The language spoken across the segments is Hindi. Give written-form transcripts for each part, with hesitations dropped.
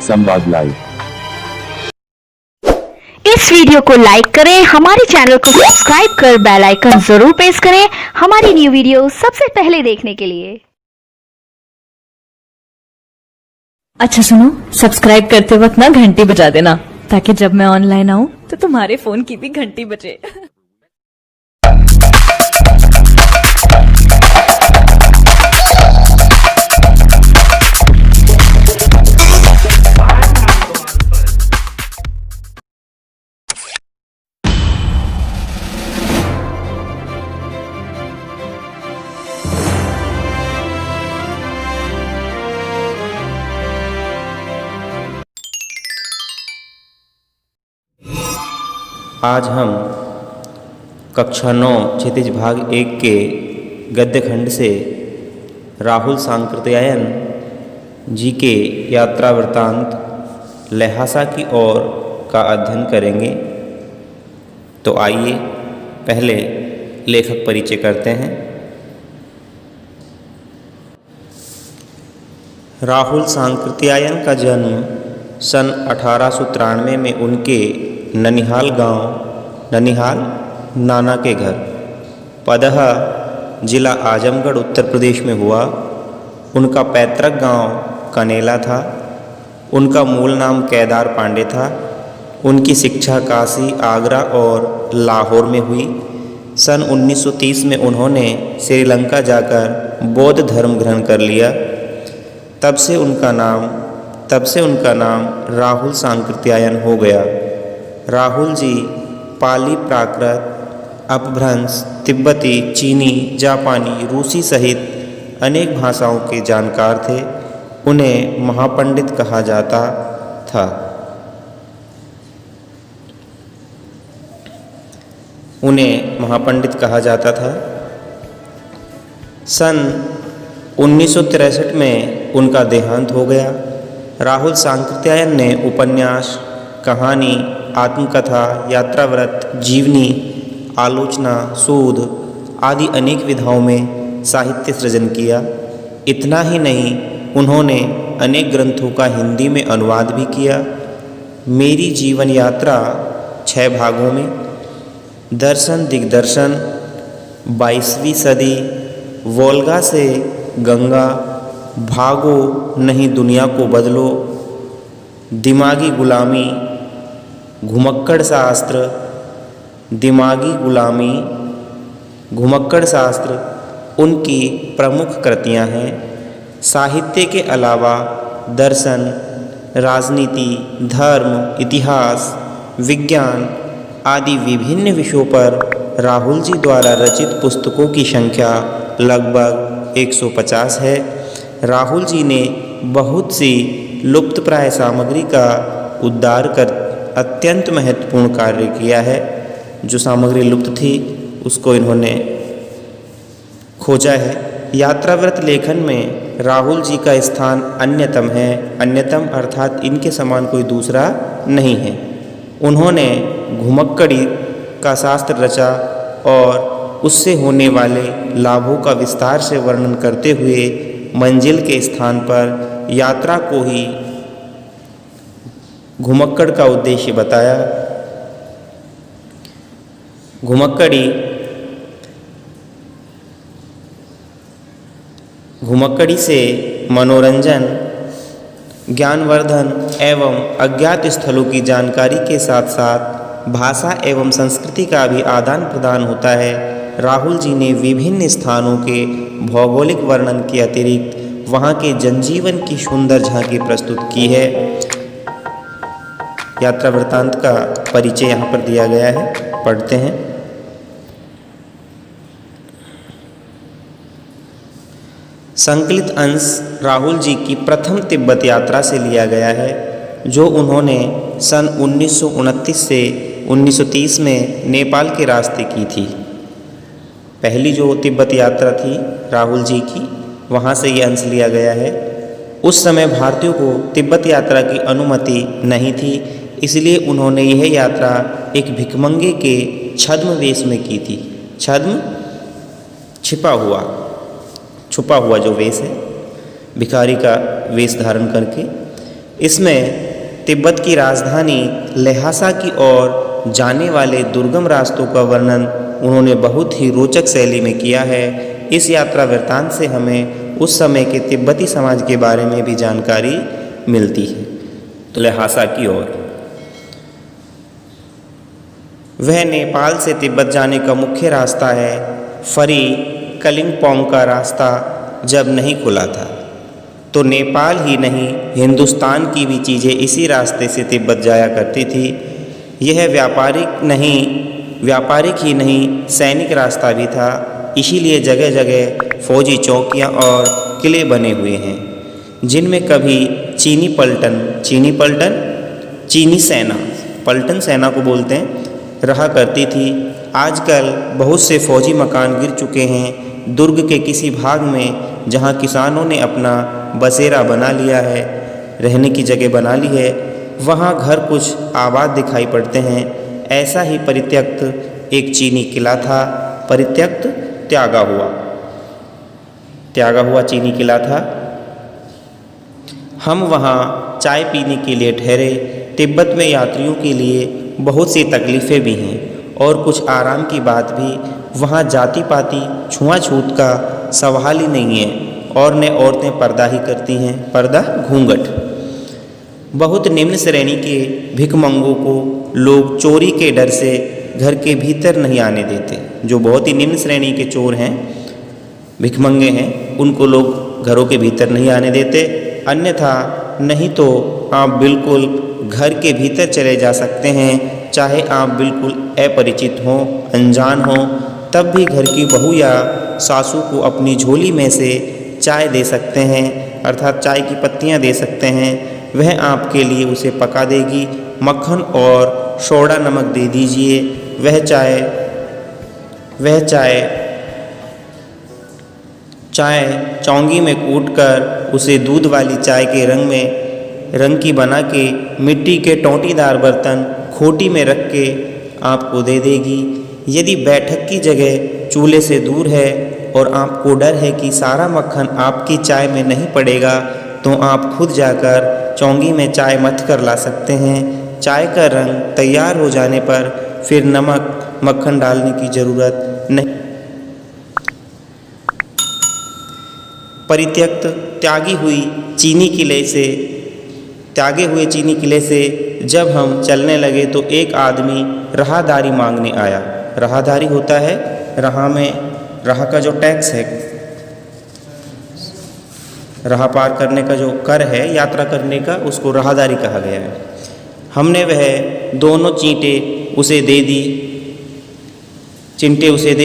संवाद लाइव। इस वीडियो को लाइक करें, हमारे चैनल को सब्सक्राइब कर बेल आइकन जरूर प्रेस करें हमारी न्यू वीडियो सबसे पहले देखने के लिए। अच्छा सुनो, सब्सक्राइब करते वक्त ना घंटी बजा देना ताकि जब मैं ऑनलाइन आऊं तो तुम्हारे फोन की भी घंटी बजे। आज हम कक्षा 9 क्षितिज भाग 1 के गद्य खंड से राहुल सांकृत्यायन जी के यात्रा वृत्तांत लहासा की ओर का अध्ययन करेंगे। तो आइए पहले लेखक परिचय करते हैं। राहुल सांकृत्यायन का जन्म सन 1893 में उनके ननिहाल गांव, ननिहाल नाना के घर, पदहा जिला आजमगढ़ उत्तर प्रदेश में हुआ। उनका पैतृक गांव कनेला था। उनका मूल नाम केदार पांडे था। उनकी शिक्षा काशी, आगरा और लाहौर में हुई। सन 1930 में उन्होंने श्रीलंका जाकर बौद्ध धर्म ग्रहण कर लिया। तब से उनका नाम राहुल सांकृत्यायन हो गया। राहुल जी पाली, प्राकृत, अपभ्रंश, तिब्बती, चीनी, जापानी, रूसी सहित अनेक भाषाओं के जानकार थे। उन्हें महापंडित कहा जाता था। सन 1963 में उनका देहांत हो गया। राहुल सांकृत्यायन ने उपन्यास, कहानी, आत्मकथा, यात्राव्रत, जीवनी, आलोचना, शोध आदि अनेक विधाओं में साहित्य सृजन किया। इतना ही नहीं, उन्होंने अनेक ग्रंथों का हिंदी में अनुवाद भी किया। मेरी जीवन यात्रा 6 भागों में, दर्शन दिग्दर्शन, 22वीं सदी, वोल्गा से गंगा, भागो नहीं दुनिया को बदलो, दिमागी गुलामी, घुमक्कड़ शास्त्र उनकी प्रमुख कृतियां हैं। साहित्य के अलावा दर्शन, राजनीति, धर्म, इतिहास, विज्ञान आदि विभिन्न विषयों पर राहुल जी द्वारा रचित पुस्तकों की संख्या लगभग 150 है। राहुल जी ने बहुत सी लुप्तप्राय सामग्री का उद्धार कर अत्यंत महत्वपूर्ण कार्य किया है। जो सामग्री लुप्त थी उसको इन्होंने खोजा है। यात्राव्रत लेखन में राहुल जी का स्थान अन्यतम है। अन्यतम अर्थात इनके समान कोई दूसरा नहीं है। उन्होंने घुमक्कड़ी का शास्त्र रचा और उससे होने वाले लाभों का विस्तार से वर्णन करते हुए मंजिल के स्थान पर यात्रा को ही घुमक्कड़ का उद्देश्य बताया। घुमक्कड़ी से मनोरंजन, ज्ञानवर्धन एवं अज्ञात स्थलों की जानकारी के साथ साथ भाषा एवं संस्कृति का भी आदान प्रदान होता है। राहुल जी ने विभिन्न स्थानों के भौगोलिक वर्णन के अतिरिक्त वहाँ के जनजीवन की सुंदर झांकी प्रस्तुत की है। यात्रा वृत्तांत का परिचय यहाँ पर दिया गया है, पढ़ते हैं। संकलित अंश राहुल जी की प्रथम तिब्बत यात्रा से लिया गया है, जो उन्होंने सन 1929 से 1930 में नेपाल के रास्ते की थी। पहली जो तिब्बत यात्रा थी राहुल जी की, वहाँ से ये अंश लिया गया है। उस समय भारतीयों को तिब्बत यात्रा की अनुमति नहीं थी, इसलिए उन्होंने यह यात्रा एक भिखमंगे के छद्म वेश में की थी। छद्म छुपा हुआ जो वेश है, भिखारी का वेश धारण करके इसमें तिब्बत की राजधानी ल्हासा की ओर जाने वाले दुर्गम रास्तों का वर्णन उन्होंने बहुत ही रोचक शैली में किया है। इस यात्रा वृत्तांत से हमें उस समय के तिब्बती समाज के बारे में भी जानकारी मिलती है। तो ल्हासा की ओर वह नेपाल से तिब्बत जाने का मुख्य रास्ता है। फरी कलिम्पोंग का रास्ता जब नहीं खुला था तो नेपाल ही नहीं हिंदुस्तान की भी चीज़ें इसी रास्ते से तिब्बत जाया करती थी। यह व्यापारिक ही नहीं सैनिक रास्ता भी था। इसीलिए जगह जगह फौजी चौकियां और किले बने हुए हैं जिनमें कभी चीनी सेना पलटन सेना को बोलते हैं रहा करती थी। आजकल बहुत से फौजी मकान गिर चुके हैं। दुर्ग के किसी भाग में जहां किसानों ने अपना बसेरा बना लिया है, रहने की जगह बना ली है, वहां घर कुछ आबाद दिखाई पड़ते हैं। ऐसा ही परित्यक्त एक चीनी किला था। परित्यक्त त्यागा हुआ चीनी किला था। हम वहाँ चाय पीने के लिए ठहरे। तिब्बत में यात्रियों के लिए बहुत सी तकलीफ़ें भी हैं और कुछ आराम की बात भी। वहाँ जाति पाति छुआछूत का सवाल ही नहीं है और न औरतें पर्दा ही करती हैं, पर्दा घूंघट। बहुत निम्न श्रेणी के भिखमंगों को लोग चोरी के डर से घर के भीतर नहीं आने देते। जो बहुत ही निम्न श्रेणी के चोर हैं, भिखमंगे हैं, उनको लोग घरों के भीतर नहीं आने देते। अन्यथा नहीं तो आप बिल्कुल घर के भीतर चले जा सकते हैं, चाहे आप बिल्कुल अपरिचित हों, अनजान हों, तब भी घर की बहू या सासू को अपनी झोली में से चाय दे सकते हैं, अर्थात चाय की पत्तियां दे सकते हैं। वह आपके लिए उसे पका देगी। मक्खन और सोडा नमक दे दीजिए। वह चाय चौंगी में कूटकर उसे दूध वाली चाय के रंग की बना के मिट्टी के टोंटीदार बर्तन खोटी में रख के आपको दे देगी। यदि बैठक की जगह चूल्हे से दूर है और आपको डर है कि सारा मक्खन आपकी चाय में नहीं पड़ेगा, तो आप खुद जाकर चौंगी में चाय मथ कर ला सकते हैं। चाय का रंग तैयार हो जाने पर फिर नमक मक्खन डालने की ज़रूरत नहीं। परित्यक्त त्यागे हुए चीनी किले से जब हम चलने लगे तो एक आदमी राहदारी मांगने आया। राहदारी होता है राह का जो टैक्स है, राह पार करने का जो कर है यात्रा करने का, उसको राहदारी कहा गया है। हमने वह दोनों चिंटे उसे दे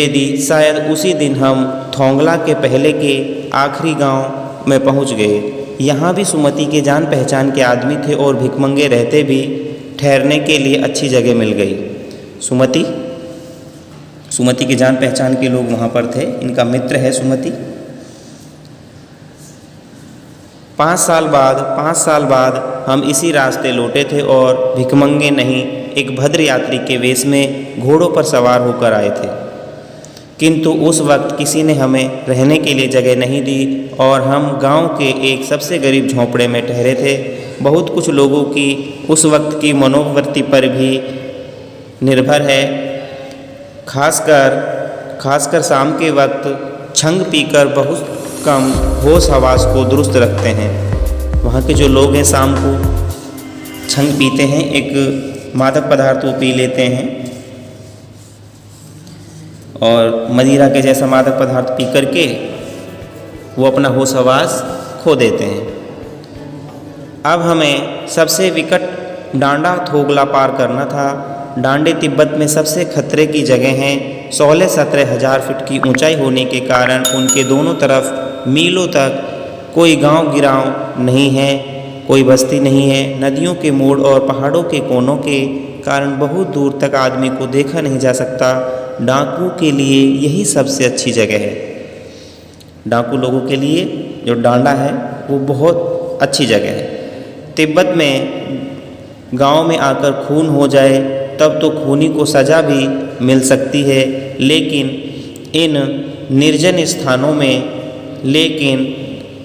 दी। शायद उसी दिन हम थोंगला के पहले के आखिरी गांव में पहुंच गए। यहाँ भी सुमति के जान पहचान के आदमी थे और भिखमंगे रहते भी ठहरने के लिए अच्छी जगह मिल गई। सुमति के जान पहचान के लोग वहाँ पर थे। इनका मित्र है सुमति। 5 साल बाद हम इसी रास्ते लौटे थे और भिखमंगे नहीं, एक भद्र यात्री के वेश में घोड़ों पर सवार होकर आए थे। किंतु उस वक्त किसी ने हमें रहने के लिए जगह नहीं दी और हम गांव के एक सबसे गरीब झोंपड़े में ठहरे थे। बहुत कुछ लोगों की उस वक्त की मनोवृत्ति पर भी निर्भर है। खासकर शाम के वक्त छंग पीकर बहुत कम होश हवास को दुरुस्त रखते हैं। वहाँ के जो लोग हैं शाम को छंग पीते हैं, एक मादक पदार्थ वो पी लेते हैं और मदिरा के जैसा मादक पदार्थ पी करके वो अपना होश हवास खो देते हैं। अब हमें सबसे विकट डांडा थोगला पार करना था। डांडे तिब्बत में सबसे खतरे की जगह हैं। 16-17 हज़ार फीट की ऊंचाई होने के कारण उनके दोनों तरफ मीलों तक कोई गांव गिराव नहीं है, कोई बस्ती नहीं है। नदियों के मोड़ और पहाड़ों के कोनों के कारण बहुत दूर तक आदमी को देखा नहीं जा सकता। डाकू के लिए यही सबसे अच्छी जगह है। डाकू लोगों के लिए जो डांडा है वो बहुत अच्छी जगह है। तिब्बत में गांव में आकर खून हो जाए तब तो खूनी को सज़ा भी मिल सकती है, लेकिन इन निर्जन स्थानों में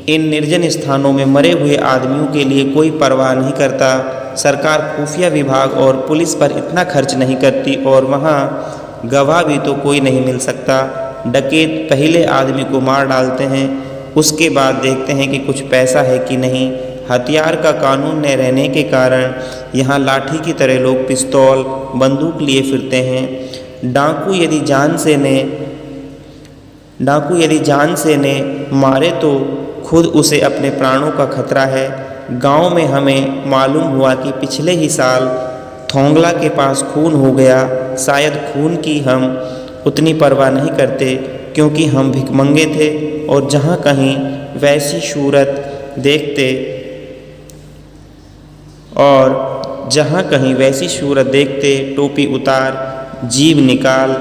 इन निर्जन स्थानों में मरे हुए आदमियों के लिए कोई परवाह नहीं करता। सरकार खुफिया विभाग और पुलिस पर इतना खर्च नहीं करती और वहाँ गवाह भी तो कोई नहीं मिल सकता। डकैत पहले आदमी को मार डालते हैं, उसके बाद देखते हैं कि कुछ पैसा है कि नहीं। हथियार का कानून न रहने के कारण यहाँ लाठी की तरह लोग पिस्तौल बंदूक लिए फिरते हैं। डाकू यदि जान से ने मारे तो खुद उसे अपने प्राणों का खतरा है। गांव में हमें मालूम हुआ कि पिछले ही साल थोंगला के पास खून हो गया। शायद खून की हम उतनी परवाह नहीं करते क्योंकि हम भिखमंगे थे और जहाँ कहीं वैसी सूरत देखते टोपी उतार, जीभ निकाल,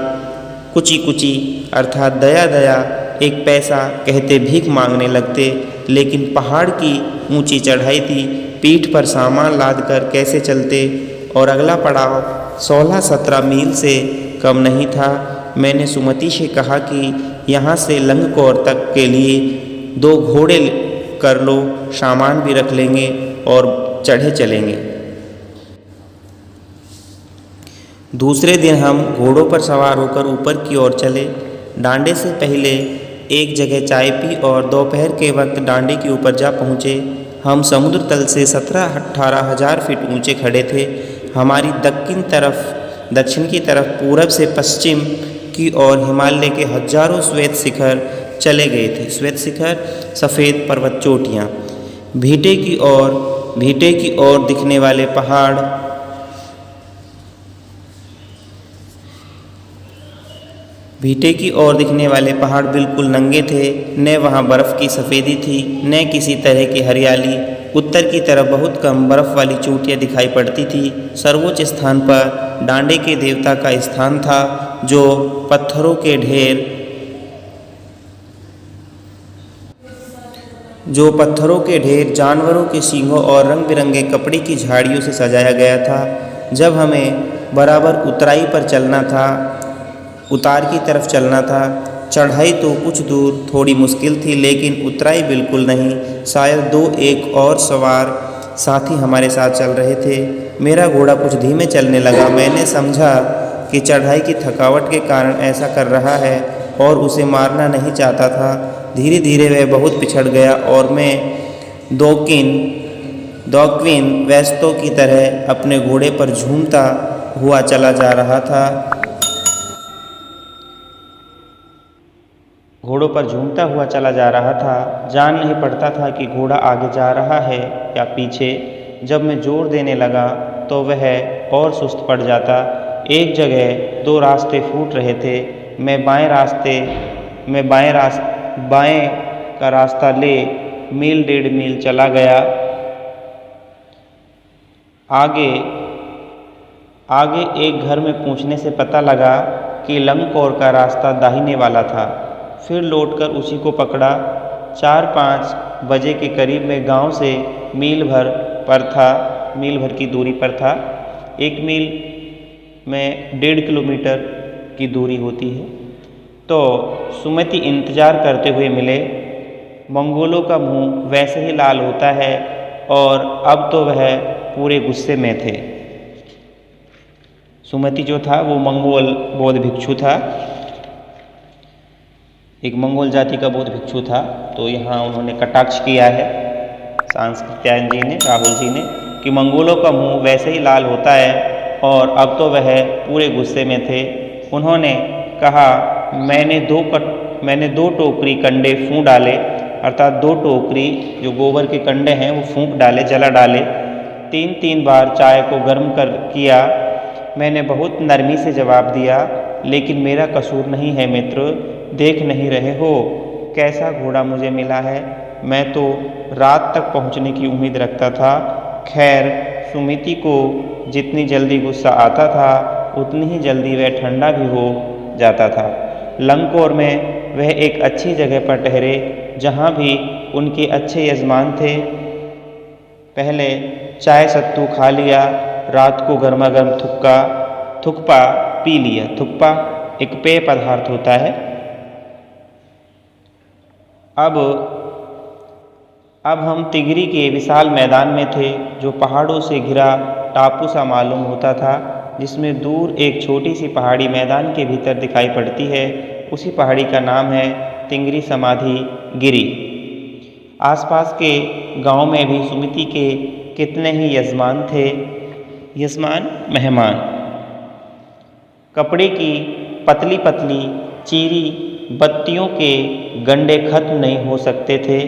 कुची कुची अर्थात दया दया एक पैसा कहते भीख मांगने लगते। लेकिन पहाड़ की ऊंची चढ़ाई थी, पीठ पर सामान लाद कर कैसे चलते और अगला पड़ाव 16-17 मील से कम नहीं था। मैंने सुमति से कहा कि यहाँ से लंगकोर तक के लिए 2 घोड़े कर लो, सामान भी रख लेंगे और चढ़े चलेंगे। दूसरे दिन हम घोड़ों पर सवार होकर ऊपर की ओर चले। डांडे से पहले एक जगह चाय पी और दोपहर के वक्त डांडे के ऊपर जा पहुँचे। हम समुद्र तल से 17-18 हज़ार फीट ऊंचे खड़े थे। हमारी दक्षिण की तरफ पूरब से पश्चिम की ओर हिमालय के हजारों श्वेत शिखर चले गए थे। श्वेत शिखर सफ़ेद पर्वत चोटियाँ, भीटे की ओर दिखने वाले पहाड़ बिल्कुल नंगे थे। न वहाँ बर्फ़ की सफ़ेदी थी न किसी तरह की हरियाली। उत्तर की तरफ बहुत कम बर्फ़ वाली चोटियाँ दिखाई पड़ती थी। सर्वोच्च स्थान पर डांडे के देवता का स्थान था जो पत्थरों के ढेर, जानवरों के सींगों और रंग बिरंगे कपड़े की झाड़ियों से सजाया गया था। जब हमें बराबर उतार की तरफ चलना था। चढ़ाई तो कुछ दूर थोड़ी मुश्किल थी लेकिन उतराई बिल्कुल नहीं। शायद 2-1 और सवार साथी हमारे साथ चल रहे थे। मेरा घोड़ा कुछ धीमे चलने लगा। मैंने समझा कि चढ़ाई की थकावट के कारण ऐसा कर रहा है और उसे मारना नहीं चाहता था। धीरे धीरे वह बहुत पिछड़ गया और मैं दौक्विन वैस्तों की तरह अपने घोड़े पर झूमता हुआ चला जा रहा था। जान नहीं पड़ता था कि घोड़ा आगे जा रहा है या पीछे। जब मैं जोर देने लगा तो वह और सुस्त पड़ जाता। एक जगह 2 रास्ते फूट रहे थे। मैं बाएं का रास्ता ले 1.5 मील चला गया। आगे एक घर में पहुंचने से पता लगा कि लंगकोर का रास्ता दाहिने वाला था। फिर लौटकर उसी को पकड़ा। 4-5 बजे के करीब में गांव से मील भर की दूरी पर था। 1 मील में 1.5 किलोमीटर की दूरी होती है। तो सुमति इंतजार करते हुए मिले। मंगोलों का मुंह वैसे ही लाल होता है और अब तो वह पूरे गुस्से में थे। सुमति जो था वो मंगोल बौद्ध भिक्षु था, एक मंगोल जाति का बौद्ध भिक्षु था। तो यहाँ उन्होंने कटाक्ष किया है सांस्कृत्यायन जी ने, राहुल जी ने, कि मंगोलों का मुंह वैसे ही लाल होता है और अब तो वह पूरे गुस्से में थे। उन्होंने कहा, मैंने 2 टोकरी कंडे फूंक डाले, अर्थात 2 टोकरी जो गोबर के कंडे हैं वो फूंक डाले, जला डाले। 3-3 बार चाय को गर्म किया। मैंने बहुत नरमी से जवाब दिया, लेकिन मेरा कसूर नहीं है मित्र, देख नहीं रहे हो कैसा घोड़ा मुझे मिला है। मैं तो रात तक पहुंचने की उम्मीद रखता था। खैर, सुमिति को जितनी जल्दी गुस्सा आता था उतनी ही जल्दी वह ठंडा भी हो जाता था। लंगकोर में वह एक अच्छी जगह पर ठहरे जहाँ भी उनके अच्छे यजमान थे। पहले चाय सत्तू खा लिया, रात को गर्मा गर्म थुक्पा पी लिया। थुक्पा एक पेय पदार्थ होता है। अब अब हम तिगरी के विशाल मैदान में थे, जो पहाड़ों से घिरा टापू सा मालूम होता था, जिसमें दूर एक छोटी सी पहाड़ी मैदान के भीतर दिखाई पड़ती है। उसी पहाड़ी का नाम है तिंगरी समाधि गिरी। आसपास के गांव में भी सुमिति के कितने ही यजमान थे। यजमान मेहमान कपड़े की पतली पतली चीरी बत्तियों के गंडे खत्म नहीं हो सकते थे।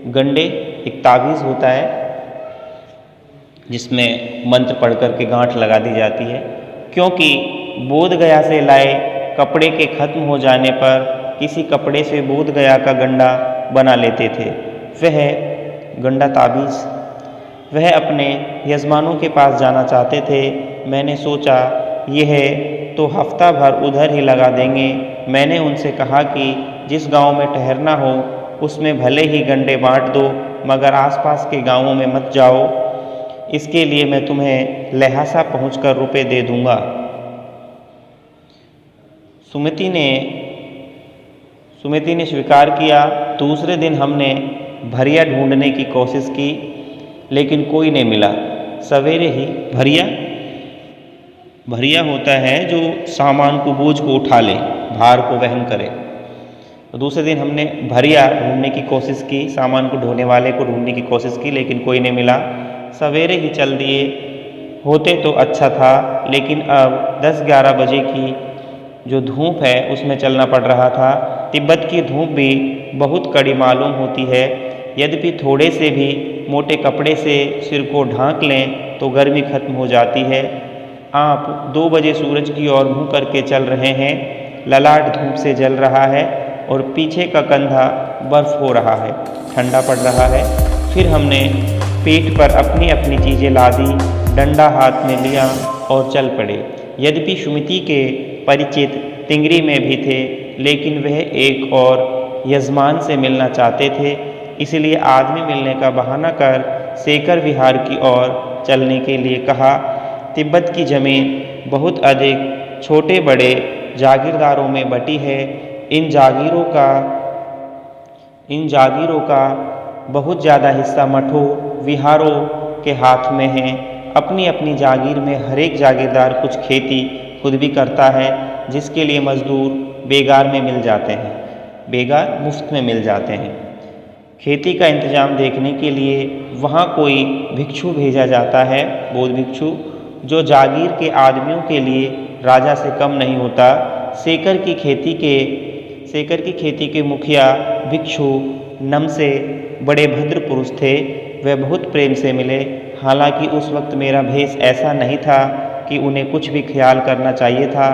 गंडे एक तावीज़ होता है जिसमें मंत्र पढ़ कर के गांठ लगा दी जाती है, क्योंकि बोध गया से लाए कपड़े के खत्म हो जाने पर किसी कपड़े से बोध गया का गंडा बना लेते थे। वह गंडा ताबीज़ वह अपने यजमानों के पास जाना चाहते थे। मैंने सोचा यह तो हफ्ता भर उधर ही लगा देंगे। मैंने उनसे कहा कि जिस गांव में ठहरना हो उसमें भले ही गंडे बांट दो, मगर आसपास के गांवों में मत जाओ। इसके लिए मैं तुम्हें लहासा पहुंचकर रुपए दे दूंगा। सुमिति ने स्वीकार किया। दूसरे दिन हमने भरिया ढूंढने की कोशिश की, लेकिन कोई नहीं मिला। सवेरे ही भरिया होता है जो सामान को, बोझ को उठा ले, भार को वहन करे। तो दूसरे दिन हमने भरिया ढूंढने की कोशिश की, सामान को ढोने वाले को ढूंढने की कोशिश की, लेकिन कोई नहीं मिला। सवेरे ही चल दिए होते तो अच्छा था, लेकिन अब 10-11 बजे की जो धूप है उसमें चलना पड़ रहा था। तिब्बत की धूप भी बहुत कड़ी मालूम होती है। यद्यपि थोड़े से भी मोटे कपड़े से सिर को ढांक लें तो गर्मी खत्म हो जाती है। आप 2 बजे सूरज की ओर मुँह करके चल रहे हैं। ललाट धूप से जल रहा है और पीछे का कंधा बर्फ हो रहा है, ठंडा पड़ रहा है। फिर हमने पीठ पर अपनी अपनी चीज़ें लादी, डंडा हाथ में लिया और चल पड़े। यद्यपि सुमिति के परिचित तिंगरी में भी थे, लेकिन वह एक और यजमान से मिलना चाहते थे। इसलिए आदमी मिलने का बहाना कर सेकर विहार की ओर चलने के लिए कहा। तिब्बत की ज़मीन बहुत अधिक छोटे बड़े जागीरदारों में बटी है। इन जागीरों का बहुत ज़्यादा हिस्सा मठों विहारों के हाथ में है। अपनी अपनी जागीर में हर एक जागीरदार कुछ खेती खुद भी करता है, जिसके लिए मजदूर बेगार में मिल जाते हैं, बेगार मुफ्त में मिल जाते हैं। खेती का इंतजाम देखने के लिए वहाँ कोई भिक्षु भेजा जाता है, बौद्ध भिक्षु, जो जागीर के आदमियों के लिए राजा से कम नहीं होता। सेकर की खेती के मुखिया भिक्षु नमसे बड़े भद्र पुरुष थे। वे बहुत प्रेम से मिले। हालांकि उस वक्त मेरा भेष ऐसा नहीं था कि उन्हें कुछ भी ख्याल करना चाहिए था।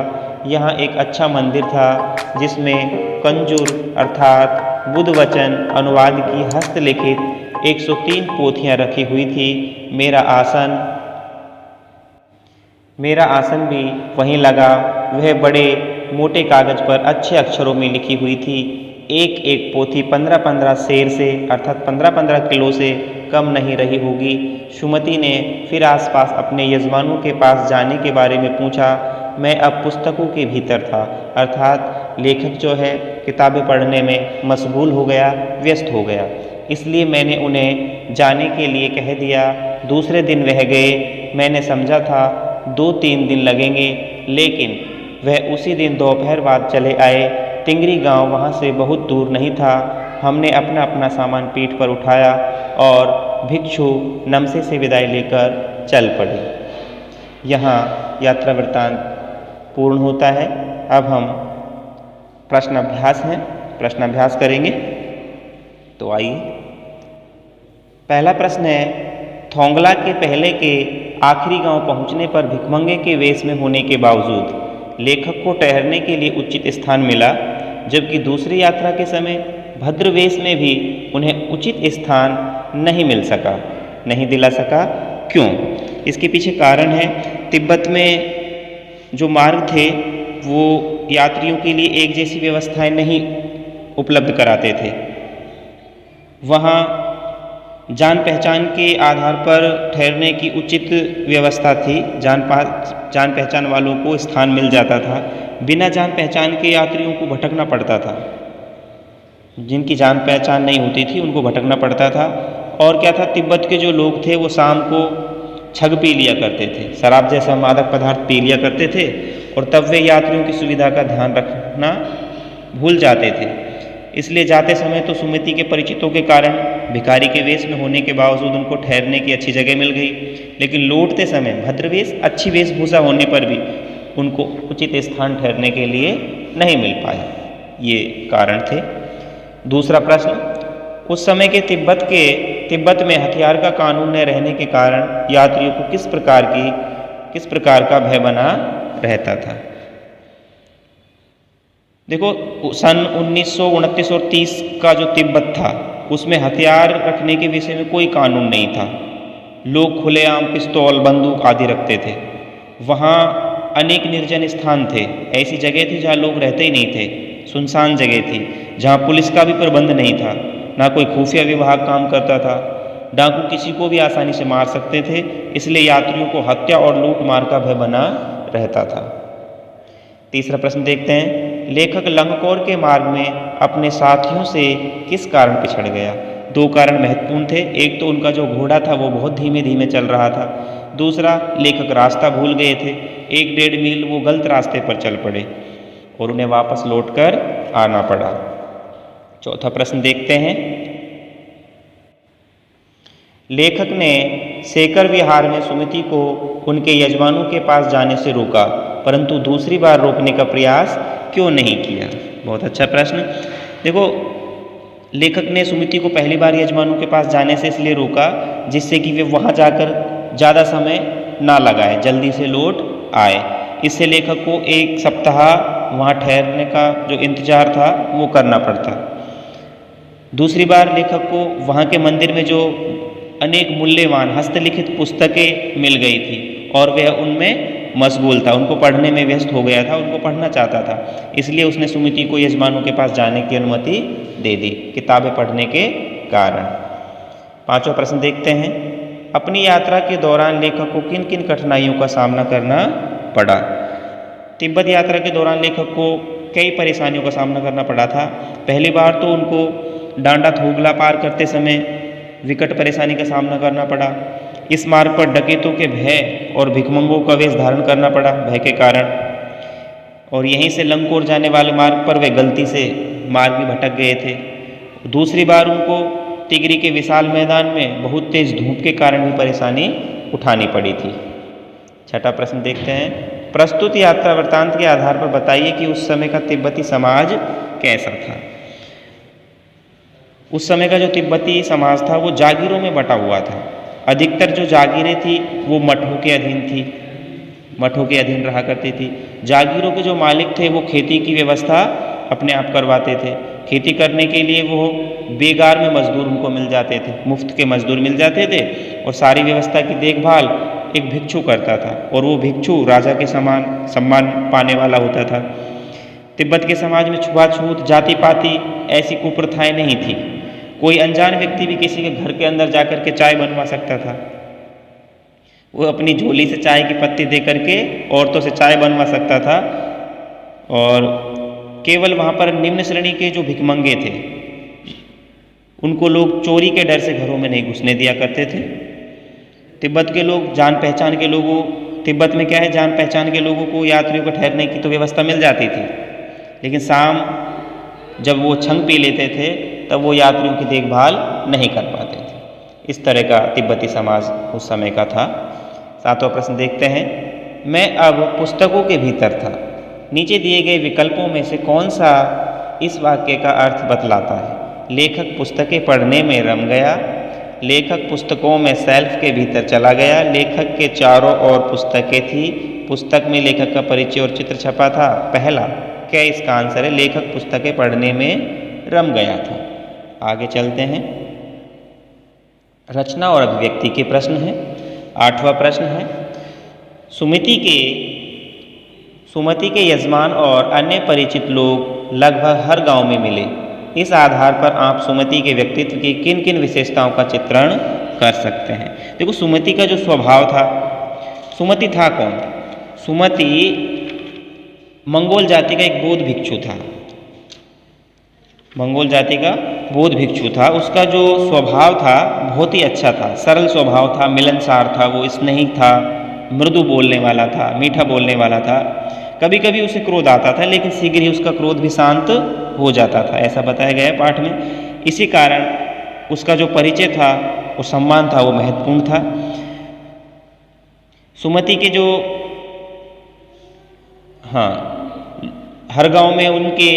यहाँ एक अच्छा मंदिर था जिसमें कंजूर अर्थात बुद्ध वचन अनुवाद की हस्तलिखित 103 पोथियाँ रखी हुई थी। मेरा आसन भी वहीं लगा। वह बड़े मोटे कागज पर अच्छे अक्षरों में लिखी हुई थी। एक एक पोथी 15-15 सेर से अर्थात 15-15 किलो से कम नहीं रही होगी। सुमति ने फिर आसपास अपने यजमानों के पास जाने के बारे में पूछा। मैं अब पुस्तकों के भीतर था, अर्थात लेखक जो है किताबें पढ़ने में मशगूल हो गया, व्यस्त हो गया। इसलिए मैंने उन्हें जाने के लिए कह दिया। दूसरे दिन वह गए। मैंने समझा था 2-3 दिन लगेंगे, लेकिन वह उसी दिन दोपहर बाद चले आए। तिंगरी गांव वहां से बहुत दूर नहीं था। हमने अपना अपना सामान पीठ पर उठाया और भिक्षु नमसे से विदाई लेकर चल पड़े। यहाँ यात्रा वृत्तांत पूर्ण होता है। अब हम प्रश्नाभ्यास करेंगे। तो आइए, पहला प्रश्न है, थोंगला के पहले के आखिरी गांव पहुंचने पर भिखमंगे के वेश में होने के बावजूद लेखक को ठहरने के लिए उचित स्थान मिला, जबकि दूसरी यात्रा के समय भद्रवेश में भी उन्हें उचित स्थान नहीं दिला सका। क्यों? इसके पीछे कारण है, तिब्बत में जो मार्ग थे वो यात्रियों के लिए एक जैसी व्यवस्थाएं नहीं उपलब्ध कराते थे। वहाँ जान पहचान के आधार पर ठहरने की उचित व्यवस्था थी। जान पहचान वालों को स्थान मिल जाता था। बिना जान पहचान के यात्रियों को भटकना पड़ता था। जिनकी जान पहचान नहीं होती थी उनको भटकना पड़ता था। और क्या था, तिब्बत के जो लोग थे वो शाम को छग पी लिया करते थे, शराब जैसा मादक पदार्थ पी लिया करते थे और तब वे यात्रियों की सुविधा का ध्यान रखना भूल जाते थे। इसलिए जाते समय तो सुमति के परिचितों के कारण भिखारी के वेश में होने के बावजूद उनको ठहरने की अच्छी जगह मिल गई, लेकिन लौटते समय भद्रवेश अच्छी वेशभूषा होने पर भी उनको उचित स्थान ठहरने के लिए नहीं मिल पाया। ये कारण थे। दूसरा प्रश्न, उस समय के तिब्बत में हथियार का कानून न रहने के कारण यात्रियों को किस प्रकार का भय बना रहता था। देखो, सन 1929 और 30 का जो तिब्बत था उसमें हथियार रखने के विषय में कोई कानून नहीं था। लोग खुलेआम पिस्तौल, बंदूक आदि रखते थे। वहाँ अनेक निर्जन स्थान थे, ऐसी जगह थी जहाँ लोग रहते ही नहीं थे, सुनसान जगह थी जहाँ पुलिस का भी प्रबंध नहीं था, ना कोई खुफिया विभाग काम करता था। डाकू किसी को भी आसानी से मार सकते थे, इसलिए यात्रियों को हत्या और लूट मार का भय बना रहता था। तीसरा प्रश्न देखते हैं, लेखक लंगकोर के मार्ग में अपने साथियों से किस कारण पिछड़ गया। दो कारण महत्वपूर्ण थे। एक तो उनका जो घोड़ा था वो बहुत धीमे धीमे चल रहा था, दूसरा लेखक रास्ता भूल गए थे। 1-1.5 मील वो गलत रास्ते पर चल पड़े और उन्हें वापस लौटकर आना पड़ा। चौथा प्रश्न देखते हैं, लेखक ने शेखर विहार में सुमति को उनके यजमानों के पास जाने से रोका, परंतु दूसरी बार रोकने का प्रयास क्यों नहीं किया। बहुत अच्छा प्रश्न। देखो, लेखक ने सुमति को पहली बार यजमानों के पास जाने से इसलिए रोका जिससे कि वे वहाँ जाकर ज़्यादा समय ना लगाए, जल्दी से लौट आए। इससे लेखक को 1 सप्ताह वहाँ ठहरने का जो इंतजार था वो करना पड़ता। दूसरी बार लेखक को वहाँ के मंदिर में जो अनेक मूल्यवान हस्तलिखित पुस्तकें मिल गई थी और वह उनमें मशगूल था, उनको पढ़ने में व्यस्त हो गया था, उनको पढ़ना चाहता था, इसलिए उसने सुमति को यजमानों के पास जाने की अनुमति दे दी, किताबें पढ़ने के कारण। पांचवा प्रश्न देखते हैं, अपनी यात्रा के दौरान लेखक को किन किन कठिनाइयों का सामना करना पड़ा। तिब्बत यात्रा के दौरान लेखक को कई परेशानियों का सामना करना पड़ा था। पहली बार तो उनको डांडा थोगला पार करते समय विकट परेशानी का सामना करना पड़ा। इस मार्ग पर डकैतों के भय और भिखमंगों का वेश धारण करना पड़ा भय के कारण, और यहीं से लंगकोर जाने वाले मार्ग पर वे गलती से मार्ग भी भटक गए थे। दूसरी बार उनको तिगरी के विशाल मैदान में बहुत तेज धूप के कारण भी परेशानी उठानी पड़ी थी। छठा प्रश्न देखते हैं, प्रस्तुत यात्रा वृत्तांत के आधार पर बताइए कि उस समय का तिब्बती समाज कैसा था। उस समय का जो तिब्बती समाज था वो जागीरों में बटा हुआ था। अधिकतर जो जागीरें थी वो मठों के अधीन थी, मठों के अधीन रहा करती थी। जागीरों के जो मालिक थे वो खेती की व्यवस्था अपने आप करवाते थे। खेती करने के लिए वो बेगार में मजदूर उनको मिल जाते थे, मुफ्त के मजदूर मिल जाते थे, और सारी व्यवस्था की देखभाल एक भिक्षु करता था, और वो भिक्षु राजा के समान सम्मान पाने वाला होता था। तिब्बत के समाज में छुआछूत, जाति पाति ऐसी कुप्रथाएं नहीं थी। कोई अनजान व्यक्ति भी किसी के घर के अंदर जाकर के चाय बनवा सकता था। वो अपनी झोली से चाय की पत्ती दे करके औरतों से चाय बनवा सकता था, और केवल वहाँ पर निम्न श्रेणी के जो भिखमंगे थे उनको लोग चोरी के डर से घरों में नहीं घुसने दिया करते थे। तिब्बत के लोग जान पहचान के लोगों, तिब्बत में क्या है, जान पहचान के लोगों को यात्रियों को ठहरने की तो व्यवस्था मिल जाती थी, लेकिन शाम जब वो छंग पी लेते थे तब वो यात्रियों की देखभाल नहीं कर पाते थे। इस तरह का तिब्बती समाज उस समय का था। सातवां प्रश्न देखते हैं, मैं अब पुस्तकों के भीतर था, नीचे दिए गए विकल्पों में से कौन सा इस वाक्य का अर्थ बतलाता है। लेखक पुस्तकें पढ़ने में रम गया, लेखक पुस्तकों में शेल्फ के भीतर चला गया, लेखक के चारों ओर पुस्तकें थी, पुस्तक में लेखक का परिचय और चित्र छपा था। पहला क्या इसका आंसर है, लेखक पुस्तकें पढ़ने में रम गया था। आगे चलते हैं, रचना और अभिव्यक्ति के प्रश्न हैं। आठवां प्रश्न है, सुमति के यजमान और अन्य परिचित लोग लगभग हर गांव में मिले। इस आधार पर आप सुमति के व्यक्तित्व की किन किन विशेषताओं का चित्रण कर सकते हैं। देखो, सुमति का जो स्वभाव था, सुमति था कौन? सुमति मंगोल जाति का एक बौद्ध भिक्षु था। मंगोल जाति का बौद्ध भिक्षु था उसका जो स्वभाव था बहुत ही अच्छा था, सरल स्वभाव था, मिलनसार था, वो स्नेही था, मृदु बोलने वाला था, मीठा बोलने वाला था। कभी कभी उसे क्रोध आता था लेकिन शीघ्र ही उसका क्रोध भी शांत हो जाता था, ऐसा बताया गया है पाठ में। इसी कारण उसका जो परिचय था, वो सम्मान था, वो महत्वपूर्ण था। सुमति के जो हर गांव में उनके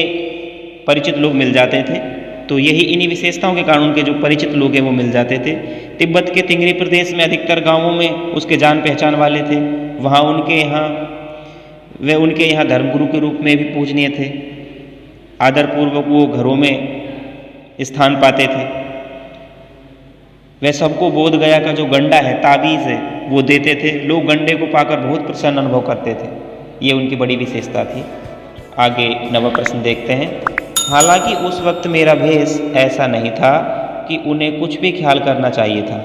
परिचित लोग मिल जाते थे, तो यही इन्हीं विशेषताओं के कारण उनके जो परिचित लोग हैं वो मिल जाते थे। तिब्बत के तिंगरी प्रदेश में अधिकतर गांवों में उसके जान पहचान वाले थे। वहाँ उनके यहाँ धर्मगुरु के रूप में भी पूजनीय थे। आदरपूर्वक वो घरों में स्थान पाते थे। वह सबको बोध गया का जो गंडा है, ताबीज़ है, वो देते थे। लोग गंडे को पाकर बहुत प्रसन्न अनुभव करते थे। ये उनकी बड़ी विशेषता थी। आगे 9वां प्रश्न देखते हैं। हालांकि उस वक्त मेरा भेष ऐसा नहीं था कि उन्हें कुछ भी ख्याल करना चाहिए था।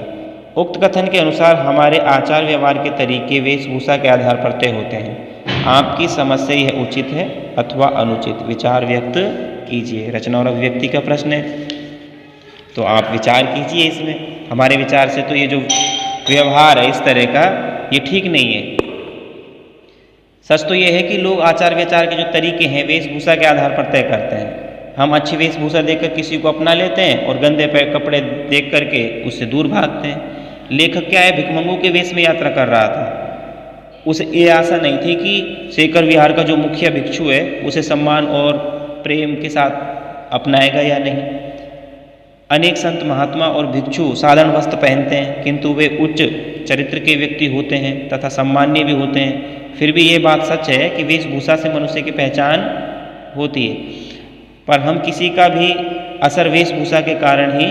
उक्त कथन के अनुसार हमारे आचार व्यवहार के तरीके वेशभूषा के आधार पर तय होते हैं। आपकी समझ से यह उचित है अथवा अनुचित, विचार व्यक्त कीजिए। रचना और अभिव्यक्ति का प्रश्न है, तो आप विचार कीजिए इसमें। हमारे विचार से तो ये जो व्यवहार है इस तरह का, ये ठीक नहीं है। सच तो ये है कि लोग आचार विचार के जो तरीके हैं वेशभूषा के आधार पर तय करते हैं। हम अच्छी वेशभूषा देखकर किसी को अपना लेते हैं और गंदे कपड़े देख करके उससे दूर भागते हैं। लेखक क्या है, भिखमंगू के वेश में यात्रा कर रहा था। उसे ये आशा नहीं थी कि शेखर विहार का जो मुखिया भिक्षु है उसे सम्मान और प्रेम के साथ अपनाएगा या नहीं। अनेक संत महात्मा और भिक्षु साधारण वस्त्र पहनते हैं, किंतु वे उच्च चरित्र के व्यक्ति होते हैं तथा सम्माननीय भी होते हैं। फिर भी ये बात सच है कि वेशभूषा से मनुष्य की पहचान होती है, पर हम किसी का भी असर वेशभूषा के कारण ही,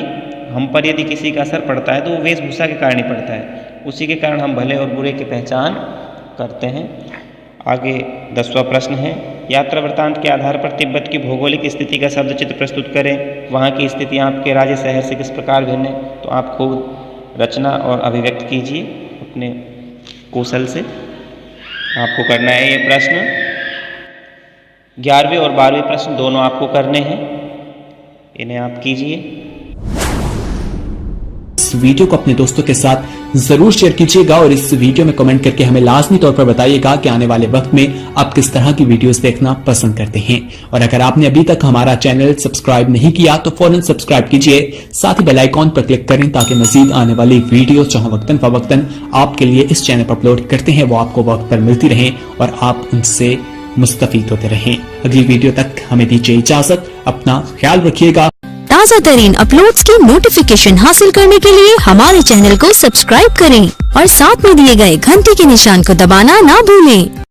हम पर यदि किसी का असर पड़ता है तो वो वेशभूषा के कारण ही पड़ता है। उसी के कारण हम भले और बुरे की पहचान करते हैं। आगे 10वां प्रश्न है। यात्रा वृत्तांत के आधार पर तिब्बत की भौगोलिक स्थिति का शब्द चित्र प्रस्तुत करें। वहाँ की स्थिति आपके राज्य शहर से किस प्रकार भिन्न है, तो आप खुद रचना और अभिव्यक्त कीजिए अपने कौशल से। आपको करना है ये प्रश्न, 11वें और 12वें प्रश्न दोनों आपको करने हैं, इन्हें आप कीजिए। इस वीडियो को अपने दोस्तों के साथ जरूर शेयर कीजिएगा और इस वीडियो में कमेंट करके हमें लाजमी तौर पर बताइएगा कि आने वाले वक्त में आप किस तरह की वीडियोस देखना पसंद करते हैं। और अगर आपने अभी तक हमारा चैनल सब्सक्राइब नहीं किया तो फौरन सब्सक्राइब कीजिए, साथ ही बेल आइकॉन पर क्लिक करें ताकि मजीद आने वाली वीडियो जहां वक्तन फवक्तन आपके लिए इस चैनल पर अपलोड करते हैं वो आपको वक्त पर मिलती रहे और आप उनसे मुस्तफीद होते रहें। अगली वीडियो तक हमें दीजिए इजाजत, अपना ख्याल रखिएगा। ताज़ा तरीन अपलोड्स की नोटिफिकेशन हासिल करने के लिए हमारे चैनल को सब्सक्राइब करें और साथ में दिए गए घंटी के निशान को दबाना ना भूलें।